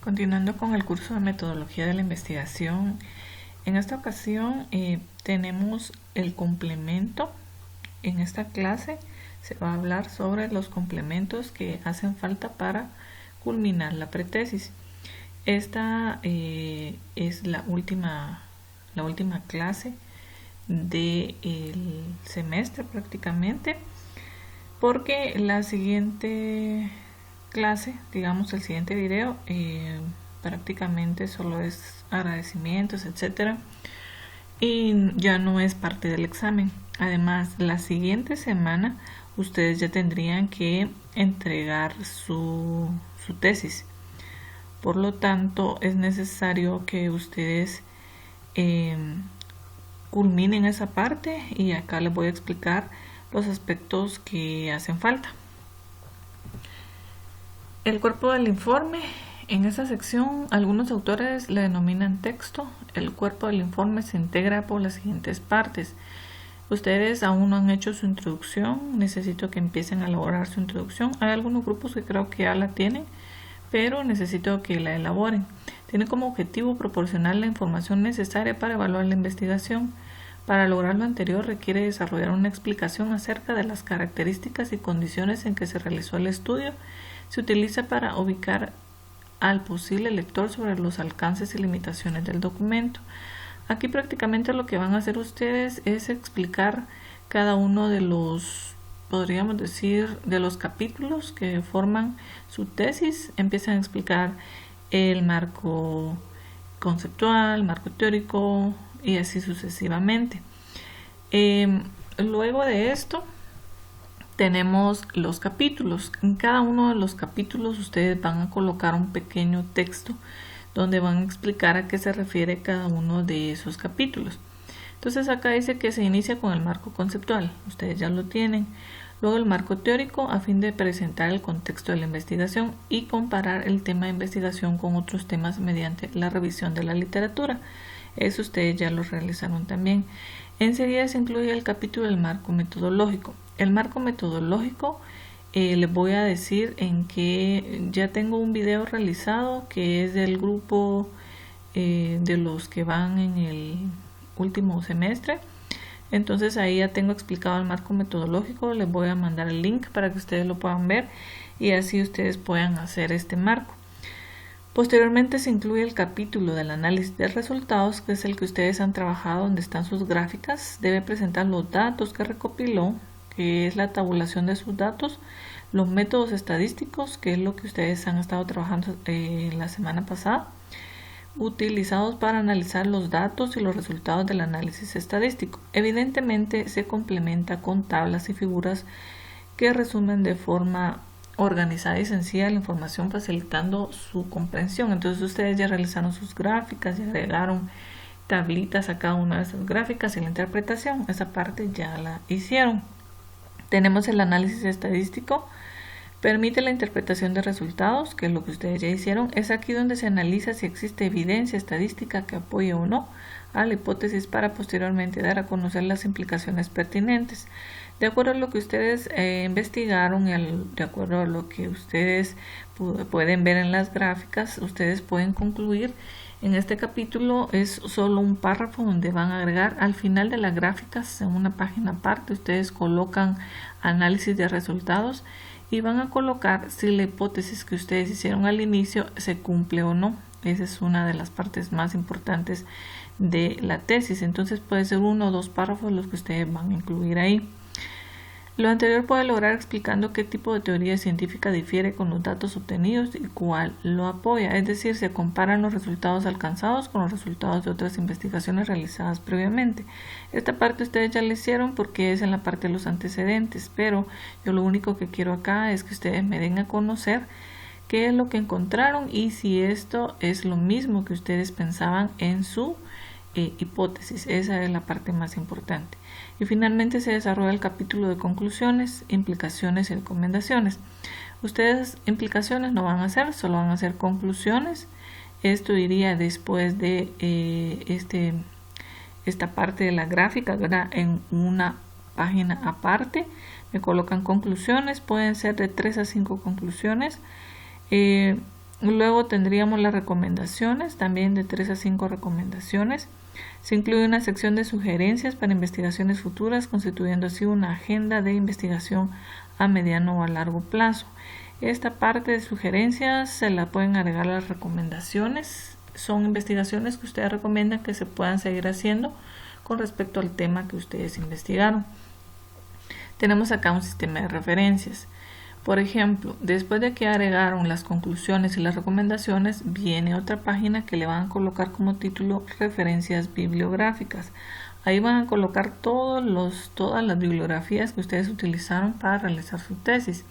Continuando con el curso de metodología de la investigación, en esta ocasión tenemos el complemento. En esta clase se va a hablar sobre los complementos que hacen falta para culminar la pretesis. Esta es la última clase del semestre prácticamente, porque la siguiente clase, digamos el siguiente video, prácticamente solo es agradecimientos, etcétera, y ya no es parte del examen. Además, la siguiente semana ustedes ya tendrían que entregar su tesis. Por lo tanto, es necesario que ustedes culminen esa parte, y acá les voy a explicar los aspectos que hacen falta. El cuerpo del informe. En esa sección, algunos autores le denominan texto. El cuerpo del informe se integra por las siguientes partes. Ustedes aún no han hecho su introducción, necesito que empiecen a elaborar su introducción. Hay algunos grupos que creo que ya la tienen, pero necesito que la elaboren. Tiene como objetivo proporcionar la información necesaria para evaluar la investigación. Para lograr lo anterior requiere desarrollar una explicación acerca de las características y condiciones en que se realizó el estudio. Se utiliza para ubicar al posible lector sobre los alcances y limitaciones del documento. Aquí prácticamente lo que van a hacer ustedes es explicar cada uno de los, podríamos decir, de los capítulos que forman su tesis. Empiezan a explicar el marco conceptual, marco teórico y así sucesivamente. Luego de esto tenemos los capítulos. En cada uno de los capítulos ustedes van a colocar un pequeño texto donde van a explicar a qué se refiere cada uno de esos capítulos. Entonces acá dice que se inicia con el marco conceptual, ustedes ya lo tienen. Luego el marco teórico, a fin de presentar el contexto de la investigación y comparar el tema de investigación con otros temas mediante la revisión de la literatura. Eso ustedes ya lo realizaron también. Enseguida se incluye el capítulo del marco metodológico. El marco metodológico, les voy a decir en que ya tengo un video realizado que es del grupo de los que van en el último semestre. Entonces ahí ya tengo explicado el marco metodológico. Les voy a mandar el link para que ustedes lo puedan ver y así ustedes puedan hacer este marco. Posteriormente se incluye el capítulo del análisis de resultados, que es el que ustedes han trabajado, donde están sus gráficas. Debe presentar los datos que recopiló, que es la tabulación de sus datos, los métodos estadísticos, que es lo que ustedes han estado trabajando la semana pasada, utilizados para analizar los datos y los resultados del análisis estadístico. Evidentemente se complementa con tablas y figuras que resumen de forma organizada y sencilla la información, facilitando su comprensión. Entonces ustedes ya realizaron sus gráficas, ya agregaron tablitas a cada una de esas gráficas y la interpretación, esa parte ya la hicieron. Tenemos el análisis estadístico, permite la interpretación de resultados, que es lo que ustedes ya hicieron. Es aquí donde se analiza si existe evidencia estadística que apoye o no a la hipótesis para posteriormente dar a conocer las implicaciones pertinentes. De acuerdo a lo que ustedes investigaron y de acuerdo a lo que ustedes pueden ver en las gráficas, ustedes pueden concluir. En este capítulo es solo un párrafo donde van a agregar al final de las gráficas, en una página aparte, ustedes colocan análisis de resultados y van a colocar si la hipótesis que ustedes hicieron al inicio se cumple o no. Esa es una de las partes más importantes de la tesis. Entonces puede ser 1 o 2 párrafos los que ustedes van a incluir ahí. Lo anterior puede lograr explicando qué tipo de teoría científica difiere con los datos obtenidos y cuál lo apoya. Es decir, se comparan los resultados alcanzados con los resultados de otras investigaciones realizadas previamente. Esta parte ustedes ya la hicieron porque es en la parte de los antecedentes, pero yo lo único que quiero acá es que ustedes me den a conocer qué es lo que encontraron y si esto es lo mismo que ustedes pensaban en su hipótesis. Esa es la parte más importante. Y finalmente se desarrolla el capítulo de conclusiones, implicaciones y recomendaciones. Ustedes implicaciones no van a hacer, solo van a hacer conclusiones. Esto iría después de esta parte de la gráfica, ¿verdad? En una página aparte me colocan conclusiones, pueden ser de 3 a 5 conclusiones. Luego tendríamos las recomendaciones, también de 3 a 5 recomendaciones. Se incluye una sección de sugerencias para investigaciones futuras, constituyendo así una agenda de investigación a mediano o a largo plazo. Esta parte de sugerencias se la pueden agregar a las recomendaciones. Son investigaciones que ustedes recomiendan que se puedan seguir haciendo con respecto al tema que ustedes investigaron. Tenemos acá un sistema de referencias. Por ejemplo, después de que agregaron las conclusiones y las recomendaciones, viene otra página que le van a colocar como título referencias bibliográficas. Ahí van a colocar todas las bibliografías que ustedes utilizaron para realizar su tesis.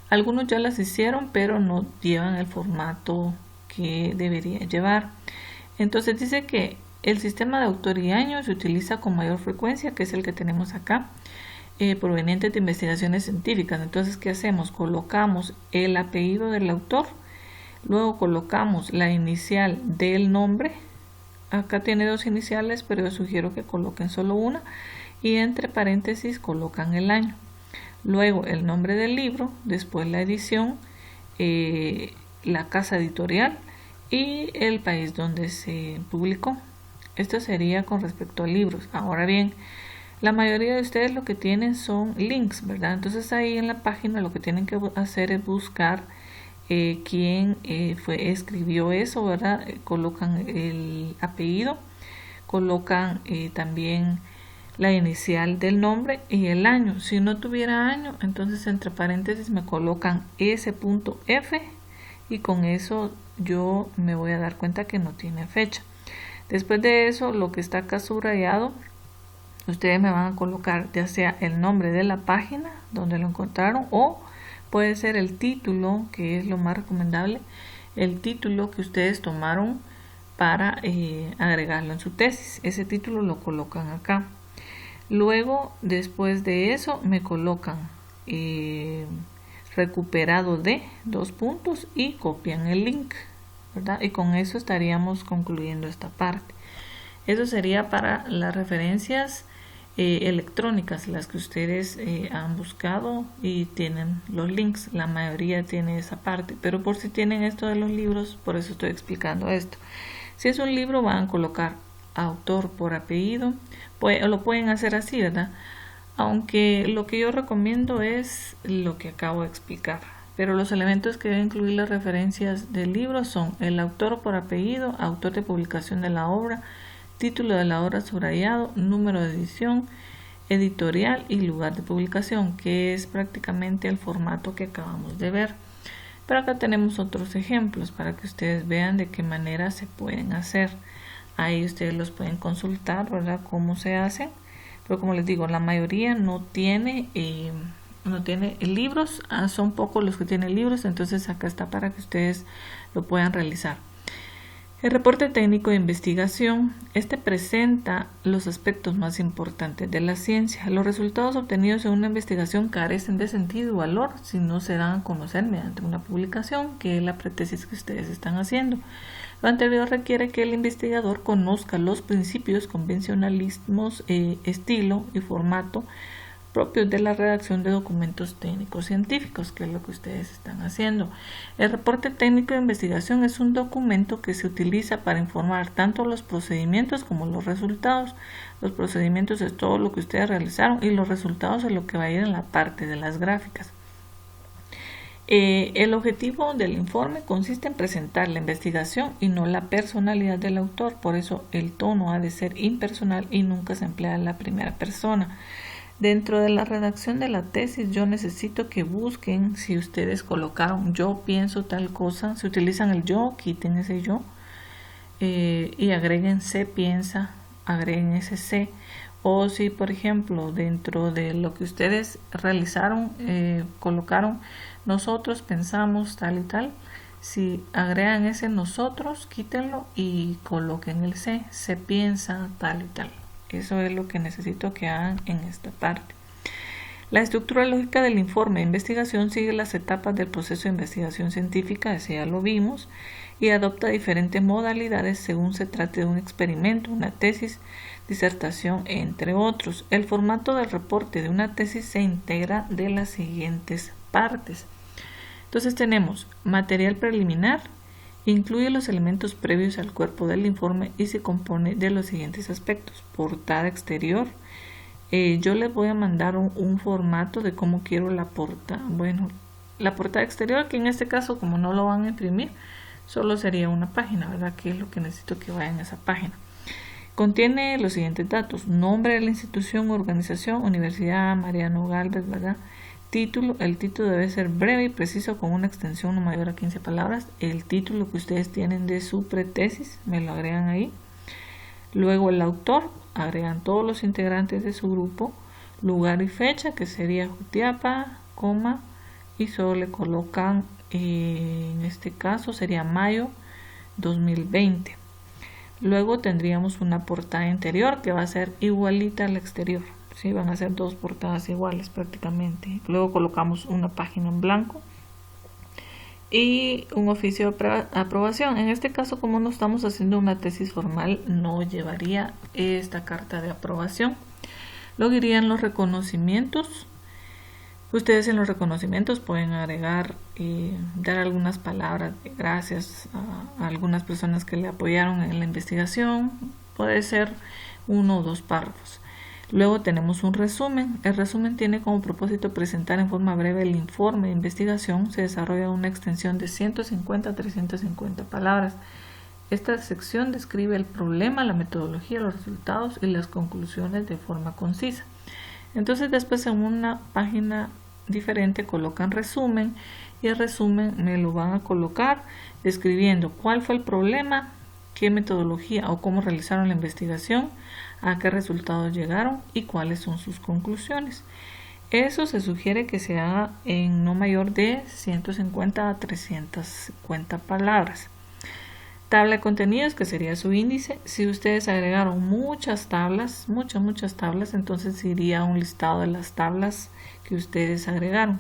Algunos ya las hicieron, pero no llevan el formato que debería llevar. Entonces dice que el sistema de autor y año se utiliza con mayor frecuencia, que es el que tenemos acá, provenientes de investigaciones científicas. Entonces, ¿qué hacemos? Colocamos el apellido del autor, luego colocamos la inicial del nombre. Acá tiene 2 iniciales, pero yo sugiero que coloquen solo una, y entre paréntesis colocan el año. Luego el nombre del libro, después la edición, la casa editorial y el país donde se publicó. Esto sería con respecto a libros. Ahora bien, la mayoría de ustedes lo que tienen son links, ¿verdad? Entonces ahí en la página lo que tienen que hacer es buscar quién escribió eso, ¿verdad? Colocan el apellido, colocan también la inicial del nombre y el año. Si no tuviera año, entonces entre paréntesis me colocan S.F y con eso yo me voy a dar cuenta que no tiene fecha. Después de eso, lo que está acá subrayado, ustedes me van a colocar ya sea el nombre de la página donde lo encontraron, o puede ser el título, que es lo más recomendable, el título que ustedes tomaron para agregarlo en su tesis. Ese título lo colocan acá. Luego, después de eso, me colocan recuperado de 2 puntos y copian el link, ¿verdad? Y con eso estaríamos concluyendo esta parte. Eso sería para las referencias electrónicas, las que ustedes han buscado y tienen los links. La mayoría tiene esa parte, pero por si tienen esto de los libros, por eso estoy explicando esto. Si es un libro, van a colocar autor por apellido, lo pueden hacer así, ¿verdad? Aunque lo que yo recomiendo es lo que acabo de explicar. Pero los elementos que deben incluir las referencias del libro son el autor por apellido, autor de publicación de la obra, título de la obra subrayado, número de edición, editorial y lugar de publicación, que es prácticamente el formato que acabamos de ver. Pero acá tenemos otros ejemplos para que ustedes vean de qué manera se pueden hacer. Ahí ustedes los pueden consultar, ¿verdad? Cómo se hacen. Pero como les digo, la mayoría no tiene libros, son pocos los que tienen libros, entonces acá está para que ustedes lo puedan realizar. El reporte técnico de investigación, presenta los aspectos más importantes de la ciencia. Los resultados obtenidos en una investigación carecen de sentido y valor si no se dan a conocer mediante una publicación, que es la pretesis que ustedes están haciendo. Lo anterior requiere que el investigador conozca los principios, convencionalismos, estilo y formato propios de la redacción de documentos técnicos científicos, que es lo que ustedes están haciendo. El reporte técnico de investigación es un documento que se utiliza para informar tanto los procedimientos como los resultados. Los procedimientos es todo lo que ustedes realizaron y los resultados es lo que va a ir en la parte de las gráficas. El objetivo del informe consiste en presentar la investigación y no la personalidad del autor, por eso el tono ha de ser impersonal y nunca se emplea en la primera persona. Dentro de la redacción de la tesis yo necesito que busquen, si ustedes colocaron yo pienso tal cosa, si utilizan el yo, quiten ese yo y agreguen se piensa, agreguen ese se. O si por ejemplo dentro de lo que ustedes realizaron colocaron nosotros pensamos tal y tal, si agregan ese nosotros, quítenlo y coloquen el se piensa tal y tal. Eso es lo que necesito que hagan en esta parte. La estructura lógica del informe de investigación sigue las etapas del proceso de investigación científica, ese ya lo vimos, y adopta diferentes modalidades según se trate de un experimento, una tesis, disertación, entre otros. El formato del reporte de una tesis se integra de las siguientes partes. Entonces tenemos material preliminar, incluye los elementos previos al cuerpo del informe y se compone de los siguientes aspectos. Portada exterior. Yo les voy a mandar un formato de cómo quiero la portada. Bueno, la portada exterior, que en este caso como no lo van a imprimir, solo sería una página, ¿verdad? Que es lo que necesito que vaya en esa página. Contiene los siguientes datos: nombre de la institución, organización, Universidad Mariano Galvez, ¿verdad? Título, el título debe ser breve y preciso con una extensión no mayor a 15 palabras. El título que ustedes tienen de su pretesis, me lo agregan ahí. Luego el autor, agregan todos los integrantes de su grupo, lugar y fecha, que sería Jutiapa, coma, y solo le colocan, en este caso sería mayo 2020. Luego tendríamos una portada interior que va a ser igualita al exterior. Sí, van a ser dos portadas iguales prácticamente. Luego colocamos una página en blanco y un oficio de aprobación. En este caso, como no estamos haciendo una tesis formal, no llevaría esta carta de aprobación. Luego irían los reconocimientos. Ustedes en los reconocimientos pueden agregar y dar algunas palabras de gracias a algunas personas que le apoyaron en la investigación. Puede ser 1 o 2 párrafos. Luego tenemos un resumen. El resumen tiene como propósito presentar en forma breve el informe de investigación. Se desarrolla una extensión de 150 a 350 palabras. Esta sección describe el problema, la metodología, los resultados y las conclusiones de forma concisa. Entonces después en una página diferente colocan resumen, y el resumen me lo van a colocar describiendo cuál fue el problema, qué metodología o cómo realizaron la investigación, a qué resultados llegaron y cuáles son sus conclusiones. Eso se sugiere que se haga en no mayor de 150 a 350 palabras. Tabla de contenidos, que sería su índice. Si ustedes agregaron muchas tablas, muchas tablas, entonces iría un listado de las tablas que ustedes agregaron.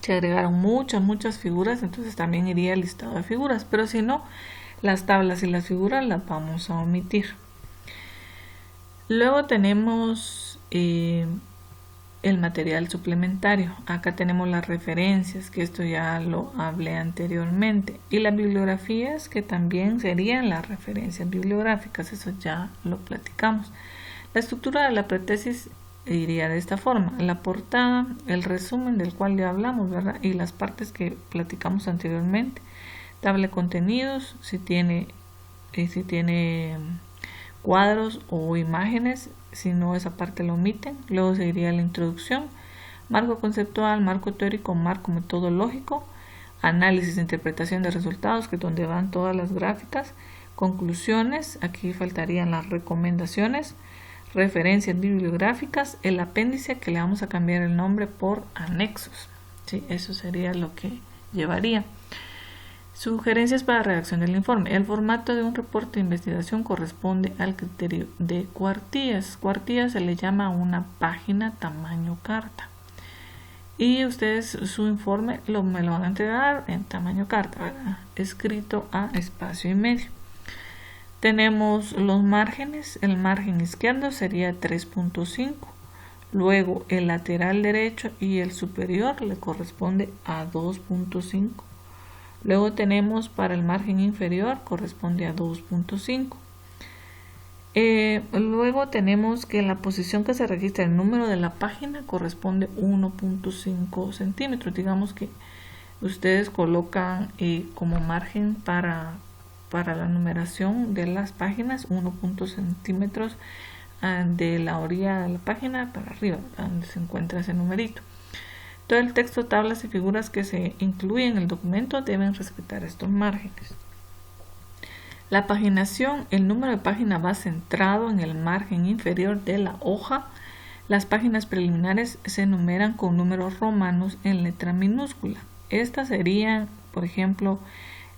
Si agregaron muchas figuras, entonces también iría el listado de figuras, pero si no, las tablas y las figuras las vamos a omitir. Luego tenemos el material suplementario. Acá tenemos las referencias, que esto ya lo hablé anteriormente, y las bibliografías, que también serían las referencias bibliográficas, eso ya lo platicamos. La estructura de la pretesis iría de esta forma: la portada, el resumen del cual ya hablamos, ¿verdad? Y las partes que platicamos anteriormente. Tabla de contenidos, si tiene cuadros o imágenes, si no, esa parte la omiten. Luego seguiría la introducción, marco conceptual, marco teórico, marco metodológico, análisis e interpretación de resultados, que es donde van todas las gráficas, conclusiones, aquí faltarían las recomendaciones, referencias bibliográficas, el apéndice, que le vamos a cambiar el nombre por anexos. Sí, eso sería lo que llevaría. Sugerencias para redacción del informe. El formato de un reporte de investigación corresponde al criterio de cuartillas. Cuartillas se le llama a una página tamaño carta. Y ustedes su informe me lo van a entregar en tamaño carta, ¿verdad? Escrito a espacio y medio. Tenemos los márgenes. El margen izquierdo sería 3.5. Luego el lateral derecho y el superior le corresponde a 2.5. Luego tenemos para el margen inferior, corresponde a 2.5. Luego tenemos que en la posición que se registra el número de la página corresponde 1.5 centímetros. Digamos que ustedes colocan como margen para la numeración de las páginas 1.5 centímetros de la orilla de la página para arriba, donde se encuentra ese numerito. Todo el texto, tablas y figuras que se incluyen en el documento deben respetar estos márgenes. La paginación, el número de página va centrado en el margen inferior de la hoja. Las páginas preliminares se enumeran con números romanos en letra minúscula. Estas serían, por ejemplo,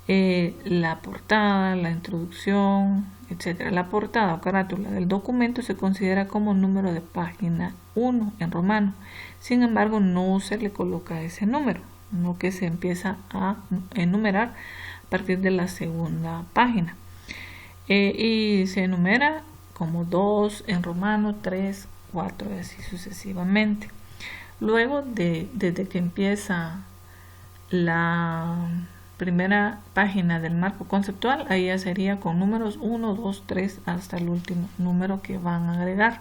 la portada, la introducción, etc. La portada o carátula del documento se considera como número de página 1 en romano. Sin embargo, no se le coloca ese número, no, que se empieza a enumerar a partir de la segunda página. Y se enumera como 2 en romano, 3, 4 y así sucesivamente. Luego, desde que empieza la primera página del marco conceptual, ahí ya sería con números 1, 2, 3 hasta el último número que van a agregar.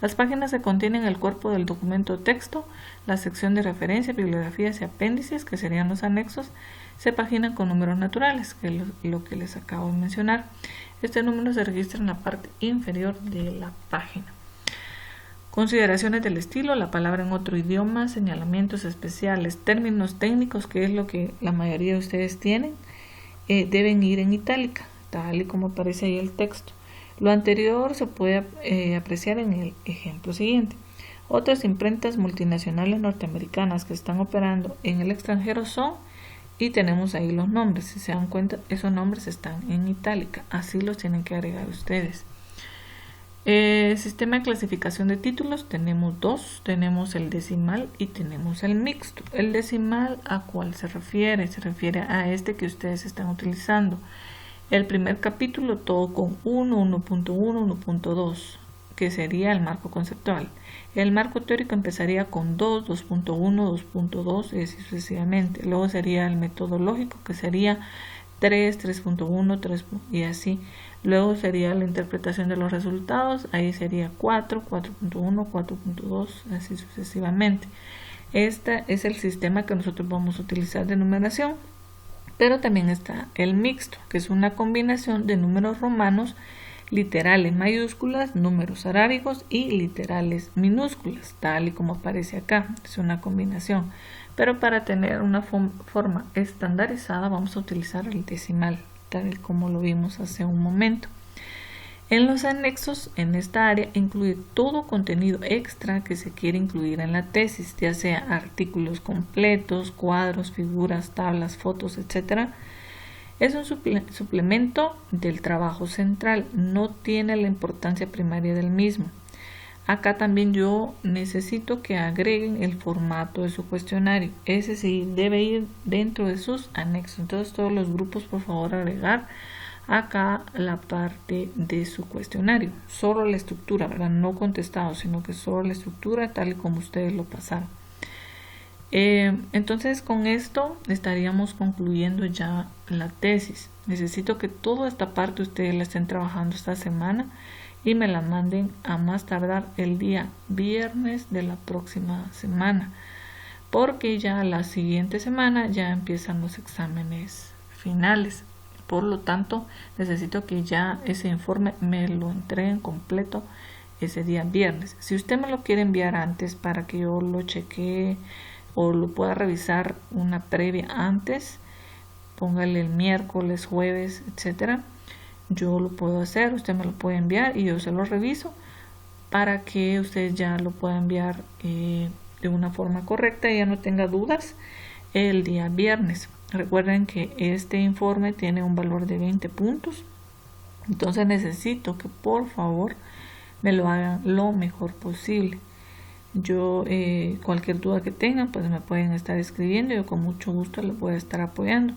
Las páginas se contienen el cuerpo del documento texto, la sección de referencia, bibliografías y apéndices, que serían los anexos, se paginan con números naturales, que es lo que les acabo de mencionar. Este número se registra en la parte inferior de la página. Consideraciones del estilo, la palabra en otro idioma, señalamientos especiales, términos técnicos, que es lo que la mayoría de ustedes tienen, deben ir en itálica, tal y como aparece ahí el texto. Lo anterior se puede apreciar en el ejemplo siguiente. Otras imprentas multinacionales norteamericanas que están operando en el extranjero son, y tenemos ahí los nombres. Si se dan cuenta, esos nombres están en itálica, así los tienen que agregar ustedes. Sistema de clasificación de títulos, tenemos dos, tenemos el decimal y tenemos el mixto. El decimal, ¿a cuál se refiere? Se refiere a este que ustedes están utilizando. El primer capítulo todo con 1, 1.1, 1.2, que sería el marco conceptual. El marco teórico empezaría con 2, 2.1, 2.2 y así sucesivamente. Luego sería el metodológico, que sería 3, 3.1, 3 y así. Luego sería la interpretación de los resultados, ahí sería 4, 4.1, 4.2, así sucesivamente. Este es el sistema que nosotros vamos a utilizar de numeración. Pero también está el mixto, que es una combinación de números romanos, literales mayúsculas, números arábigos y literales minúsculas, tal y como aparece acá. Es una combinación. Pero para tener una forma estandarizada vamos a utilizar el decimal, tal y como lo vimos hace un momento. En los anexos, en esta área, incluye todo contenido extra que se quiere incluir en la tesis, ya sea artículos completos, cuadros, figuras, tablas, fotos, etc. Es un suplemento del trabajo central, no tiene la importancia primaria del mismo. Acá también yo necesito que agreguen el formato de su cuestionario. Ese sí debe ir dentro de sus anexos. Entonces todos los grupos, por favor, agregar acá la parte de su cuestionario, solo la estructura, ¿verdad? No contestado, sino que solo la estructura tal y como ustedes lo pasaron. Entonces con esto estaríamos concluyendo ya la tesis. Necesito que toda esta parte ustedes la estén trabajando esta semana y me la manden a más tardar el día viernes de la próxima semana, porque ya la siguiente semana ya empiezan los exámenes finales. Por lo tanto, necesito que ya ese informe me lo entreguen completo ese día viernes. Si usted me lo quiere enviar antes para que yo lo chequee o lo pueda revisar una previa antes, póngale el miércoles, jueves, etcétera. Yo lo puedo hacer, usted me lo puede enviar y yo se lo reviso para que usted ya lo pueda enviar de una forma correcta y ya no tenga dudas el día viernes. Recuerden que este informe tiene un valor de 20 puntos. Entonces necesito que por favor me lo hagan lo mejor posible. Yo cualquier duda que tengan pues me pueden estar escribiendo. Yo con mucho gusto les voy a estar apoyando.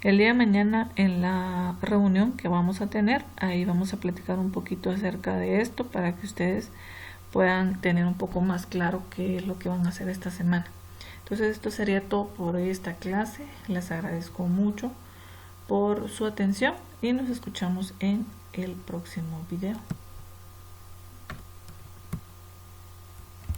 El día de mañana en la reunión que vamos a tener, ahí vamos a platicar un poquito acerca de esto para que ustedes puedan tener un poco más claro qué es lo que van a hacer esta semana. Entonces esto sería todo por esta clase. Les agradezco mucho por su atención y nos escuchamos en el próximo video.